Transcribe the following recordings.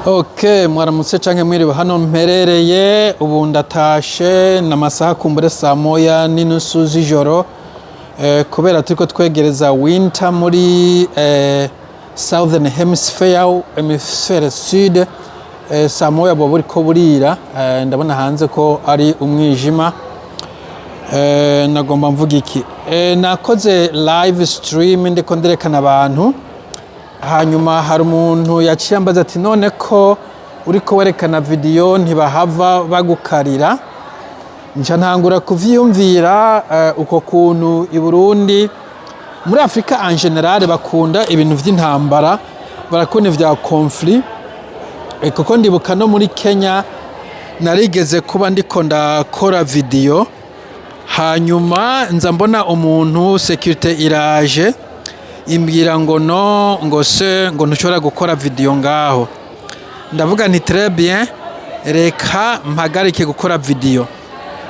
Okay, mwaramutse canke mwiriwe hano mperereye ubu ndatashe n'amasaha kumbure saa moya n'inusu z'ijoro kubera turiko twegereza winter muri Southern Hemisphere Sud saa moya bo buriko burira ndabona hanze ko ari umwijima nagomba mvuga iki nakoze live stream ndiko nderekana abantu hanyuma hari umuntu yaciye ambaza ati none ko uriko werekana video ntibahava bagukarira nca ntangura kuvyiyumvira uko kuntu i Burundi muri Afrika en general bakunda ibintu vy'intambara barakunda vya conflit kuko ndibuka no muri Kenya narigeze kuba ndiko ndakora video hanyuma nza mbona umuntu security iraje imbwira ngo no ngo se ngo ntushobora gukora video ngaho ndavuga nti très bien reka mpagarike gukora video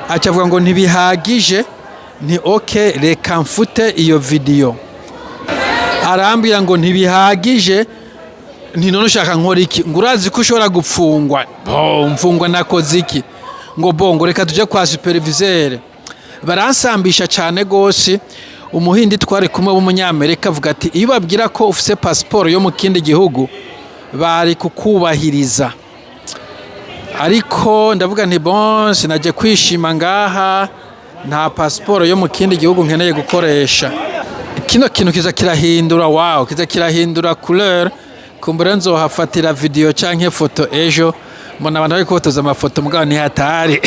acavuga ngo ntibihagije ni okay reka mfute iyo video arambwira ngo ntibihagije nti none ushaka nkora iki ngo urazi ko ushobora gupfungwa mfungwa nakoze iki ngo bongo reka tuje kwa superviseur baransambisha cyane gose umuhindi twari kumwe w'umunyamerika avuga ati iyo babwira ko ufise passport yo mu kindi gihugu bari kukubahiriza ariko ndavuga nti bon sinaje kwishima ngaha nta passport yo mu kindi gihugu nkeneye gukoresha kino kintu kiza kirahindura wow kiza kirahindura couleur kumbure nzohafatira video canke foto ejo mbona abantu bari kufotoza amafoto mugabo ni hatari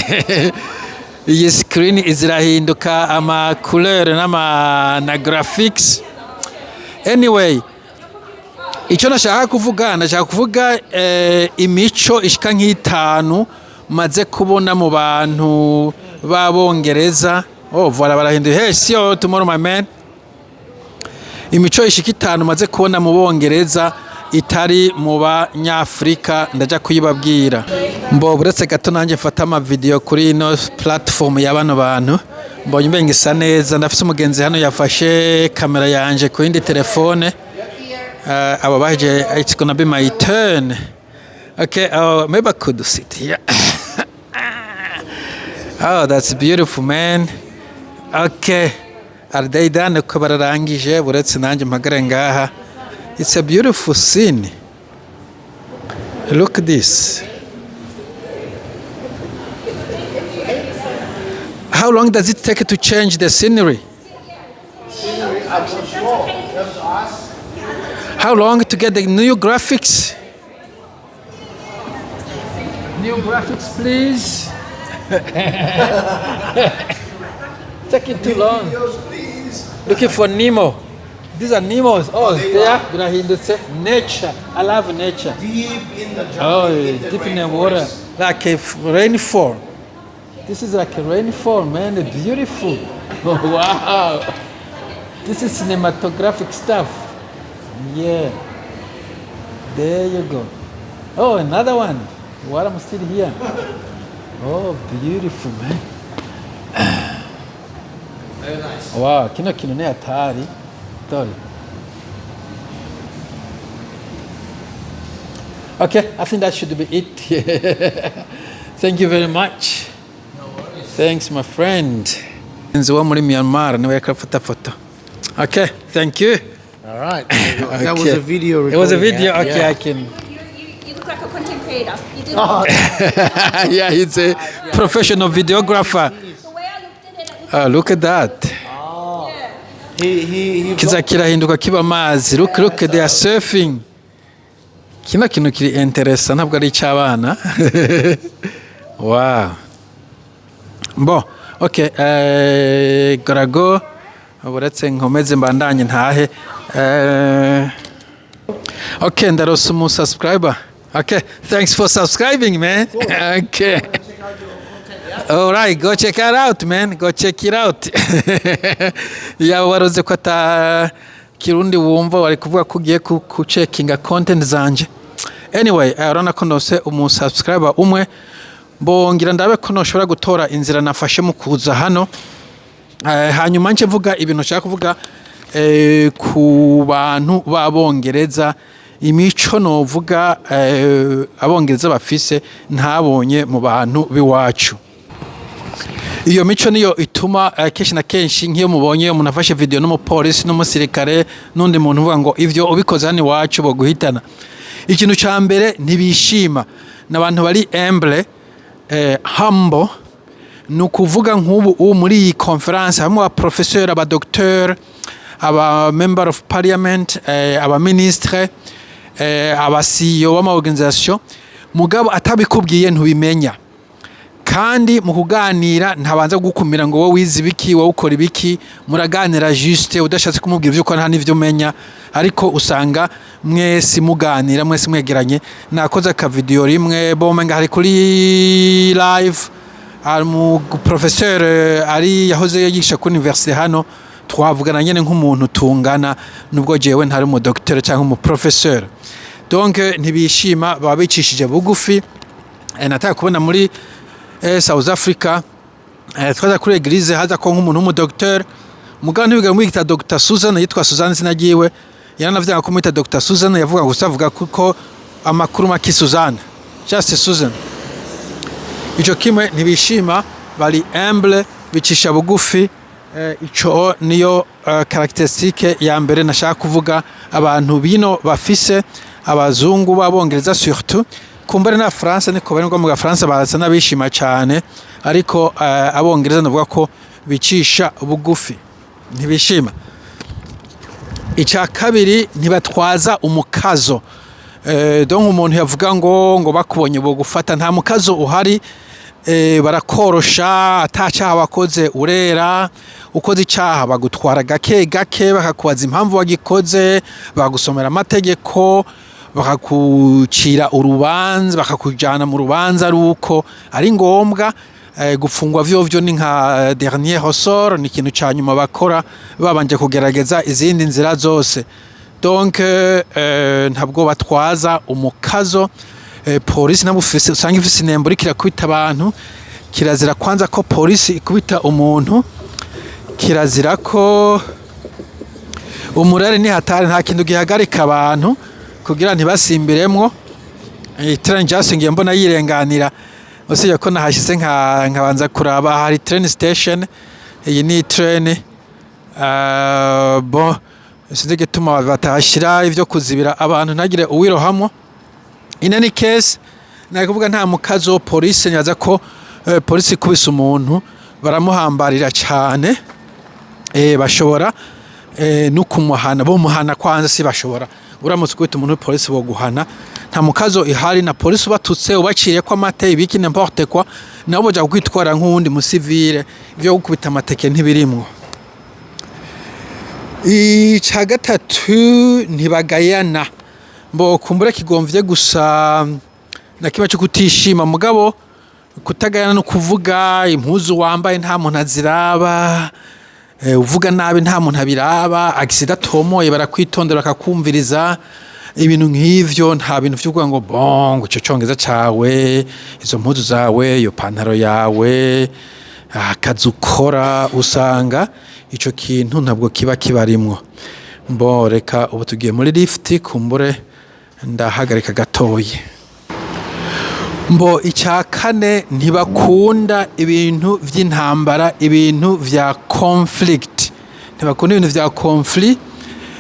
iyi screen izirahinduka ama couleur na graphics anyway icyo nashaka kuvuga imico ishika nk'itanu maze kubona mu bantu babongereza voilà barahinduye hey see you tomorrow my man imico ishika itanu maze kubona mu bongereza itari mu banyafrika ndaja kuyibabwira mbo buretse gato nanjye mfata ama video kuri ino platform y'abano bantu mbonye mbenge isa neza ndafise umugenzi hano yafashe kamera yanje ku yindi telefone aba baje it's gonna be my turn okay maybe I could sit here oh that's beautiful man okay are they done ko bararangije buretse nanjye mpagare ngaha. It's a beautiful scene. Look at this. How long does it take to change the scenery? How long to get the new graphics? New graphics, please. Taking too long. Looking for Nemo. These are Nemos. Oh, there, nature. I love nature. Deep in the jungle. Oh, deep in the water. Like a rainfall. This is like a rainfall, man. It's beautiful. Oh, wow. This is cinematographic stuff. Yeah. There you go. Oh, another one. What I'm still here. Oh, beautiful, man. Very nice. Wow. Kino ne atari. Okay, I think that should be it. Thank you very much. No worries. Thanks, my friend. Myanmar, okay, thank you. All right. Okay. That was a video recording. It was a video? Yeah. Okay, yeah. I can. You look like a content creator. You did yeah, he's a professional videographer. The way I looked at it, Look at that. Kiza kirahinduka kiba amazi. Look, they are surfing. Kino kintu kiri interesa ntabwo ari cy'abana. Wow. Bon, okay, gotta go. Buretse nkomeze mbandanye ntahe. Okay, ndarosa umu subscriber. Okay, thanks for subscribing, man. Okay. All right, go check it out, man. Go check it out. Ya waroze ko ata kirundi wumva wari kuvuga ko ugiye ku checkinga content zanje. Anyway, urabona ko nose umu subscriber umwe mbongira ndabe ko noshobora gutora inzira nafashe mu kuza hano. Hanyuma nce vuga ibintu nshaka kuvuga ku bantu babongereza imico novuga abongereza bafise ntabonye mu bantu biwacu. Iyo mico niyo ituma kenshi na kenshi nk'iyo mubonye umuntu afashe video n'umupolisi n'umusirikare n'undi muntu uvuga ngo ivyo ubikoze hano iwacu bo guhitana. Ikintu ca mbere ntibishima n'abantu bari humble, humble ni ukuvuga nk'ubu muri iyi conference hamwe aba professeur, aba docteur, aba member of parliament, aba ministre, aba CEO w'ama organisation, mugabo atabikubwiye ntubimenya. Kandi mu kuganira ntabanza gukumira ngo wowe wize ibiki, wowe ukora ibiki, muraganira juste udashatse kumubwira ivyo ukora nta n'ivyo umenya, ariko usanga mwese muganira, mwese mwegeranye. Nakoze aka video rimwe bomenga hari kuri live, mu professeur ari yahoze yigisha ku université hano, twavugana nyene nk'umuntu tungana nubwo jewe ntari mu docteur cyangwa mu professeur. Donc ntibishima baba bicishije bugufi. Nataka kubona muri South Africa twaza kuri eglise haza ko nk'umuntu w'umu docteur, mugabo ntibiga mwita Dr Susan, yitwa Susan sinagiwe, yaranavyaga ko mwita Dr Susan, yavuga gusa avuga kuko amakuru maki Susan, just Susan. Ico kimwe ntibishima, bari humble, bicisha bugufi. Ico niyo caractéristique ya mbere nashaka kuvuga abantu bino bafise, abazungu b'abongereza surtout. Kumbere na France niko bari ngo mu France baza nabishima cyane, ariko abongereza navuga ko bicisha bugufi, ntibishima. Icya kabiri ntibatwaza umukazo. Donc umuntu yavuga ngo bakubonye bo gufata, nta mukazo uhari. Barakorosha, atacaha wakoze urera, ukoze icyaha bagutwara gake gake, bakakubaza impamvu wagikoze, bagusomera amategeko, bakakucira urubanza, bakakujana mu rubanza ruko ari ngombwa. Gufungwa vyo ni nka dernier ressort, ni ikintu ca nyuma bakora babanje kugerageza izindi nzira zose. Donc ntabwo batwaza umukazo. Polisi nabufise usanga ifise inembo rikira kwita abantu, kirazira kwanza ko polisi ikubita umuntu, kirazira ko umurare ni hatari, nta kintu gihagarika abantu kugira ntibasimbiremwo. Train just ngiye mbona yirenganira, usije ko nahashyize nkabanza kuraba hari train station. Iyi ni train bon sinzi gituma batashira ivyo kuzibira abantu ntagire uwirohamwo. In any case nakuvuga nta mukazo polisi nyaza ko polisi kubisa umuntu baramuhambarira cyane. Bashobora no kumuhana, bo muhana kwanza si bashobora. Uramutse kwita umuntu polisi bo guhana, nta mukazo ihari, na polisi batutse ubaciriye ko amate ibiki n'importe quoi, nabo boja kwitwara nk'undi mu civile, ivyo gukubita amateke ntibirimwo. Ica gatatu ntibagayana, mbo kumbura kigomvye gusa na kiba cyo kutishima, mugabo kutagayana no kuvuga impuzu wambaye nta muntu aziraba, uvuga nabi nta muntu abiraba, accident tomoye barakwitondera bakakumviriza. Ibintu nk'ivyo nta bintu vy'ukuvuga ngo bongo ico cyongeza cawe, izo mpuzu zawe, iyo pantaro yawe, akazi ukora, usanga ico kintu ntabwo kiba kibarimwo. Mbo reka ubu tugiye muri lift, kumbure ndahagarika gatoye. Mbo icya kane ntibakunda ibintu vy'intambara, ibintu vya conflict. Ntibakunda ibintu vya conflict,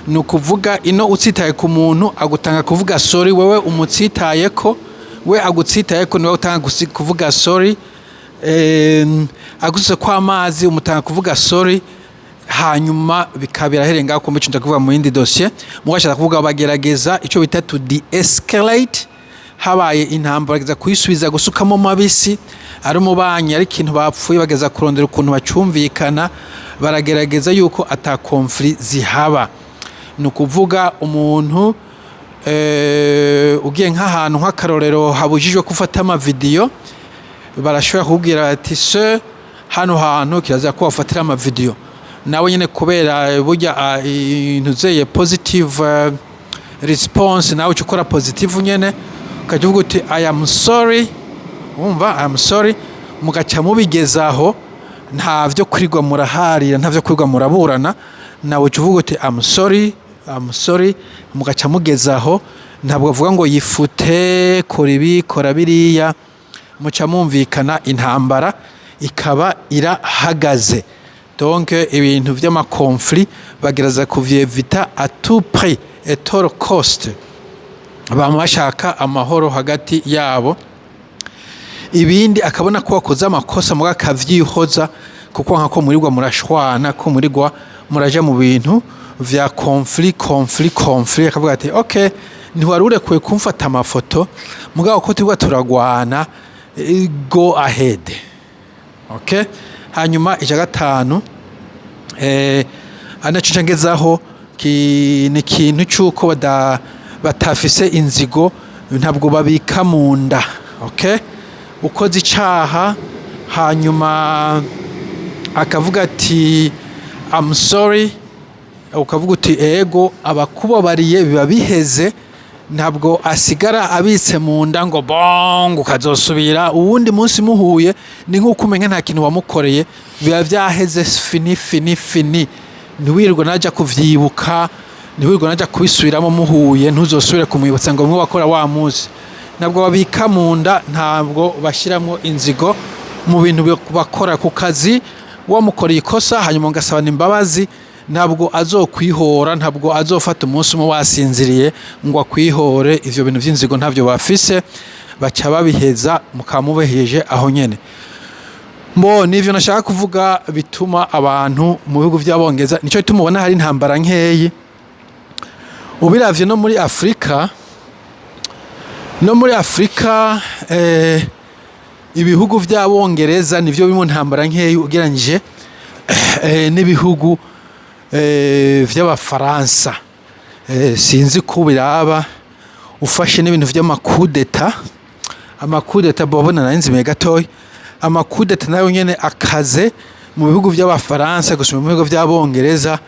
no kuvuga ino utsitaye ku muntu agutanga kuvuga sorry, wewe umutsitaye ko, we agutsitaye ko niwe utanga kuvuga sorry. Agutse kwa amazi umutanga kuvuga sorry, hanyuma bikabira herenga ko mbicu ndakuvuga mu yindi dossier. Mugashaka kuvuga bagerageza ico bita to de-escalate, habaye intambara bageza kuyisubiza gusukamo mabisi, ari umubanyi ari ikintu bapfuye bageza kurondera ukuntu bacumvikana, baragerageza yuko ata conflict zihaba. No kuvuga umuntu ugiye nk'ahantu nk'akarorero habujijwe gufata ama video, barashobora kubwira ati se hano hantu kiraza ko wafatira ama video, nawe nyene kubera burya intuzeye positive response, nawe ukora positive nyene ukavuga uti I am sorry, umva I am sorry, mugaca mubigezaho, nta vyo kurigwa muraharira, nta vyo kurigwa muraburana, nawe uvuga uti I am sorry I'm sorry, mugaca mugezaho, ntabwo bavuga ngo yifute kora ibi kora biriya, muca mumvikana intambara ikaba irahagaze. Donc ibintu vy'amakonflit bagereza kuvyevita à tout prix et tout cost, bamashaka amahoro hagati yabo. Ibindi akabona ko wakoze amakosa muga kavyihoza, kuko nkako murirwa murashwana, ko murirwa muraja mu bintu vya conflit, akavuga ati okay, ntiwarure kwe kumfata amafoto mugabo ko turwa turagwana, go ahead. Okay, hanyuma ija gatanu anacica ngezaho ni kintu cyuko batafise inzigo, ntabwo babika mu nda. Okay, ukoze icaha hanyuma akavuga ati I'm sorry, ukavuga uti ego abakubabariye biba biheze, ntabwo asigara abitse mu nda ngo bong ukazosubira uwundi munsi muhuye ni nk'uko umenya nta kintu wamukoreye, biba byaheze fini. Ntiwirirwa naja kuvyibuka, ntiwirirwa naja kubisubiramo muhuye, ntuzosubire kumwibutsa ngo mwe wakora wa munsi. Ntabwo babika mu nda, ntabwo bashyiramo inzigo mu bintu bakora ku kazi. Wamukoreye ikosa hanyuma ngasabana imbabazi, ntabwo azokwihora, ntabwo azofata umunsi umwe wasinziriye ngo akwihore. Ivyo bintu vy'inzigo ntavyo bafise, baca babiheza mukamubeheje aho nyene. Nivyo nashaka kuvuga bituma abantu mu bihugu vy'abongereza, nico bituma ubona hari intambara nkeyi. Ubiravye no muri Afrika, ibihugu vy'abongereza nivyo biri mu ntambara nkeyi ugereranyije n'ibihugu vy'abafaransa. Sinzi ko biraba ufashe n'ibintu vy'amakudeta, babona narinzimiye gatoya. Amakudeta nayo nyene akaze mu bihugu vy'abafaransa gusoma mu bihugu vy'abongereza.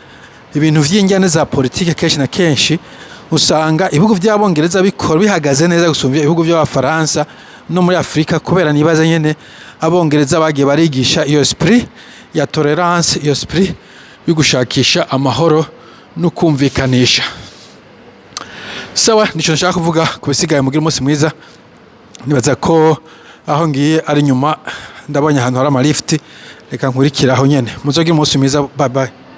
Ibintu vy'injyane za politike kenshi na kenshi usanga ibihugu vy'abongereza bikora bihagaze neza gusumvya ibihugu vy'abafaransa. No muri Afrika kubera nibaza nyene abongereza bagiye barigisha iyo esprit ya tolerance, iyo esprit yo gushakisha amahoro no kumvikanisha. Sawa, nico nshaka kuvuga kubisigaye. Mugira umunsi mwiza. Nibaza ko aho ngiye ari nyuma ndabonye ahantu hari ama lift, reka nkurikira aho nyene. Muzogira umunsi mwiza, bye bye.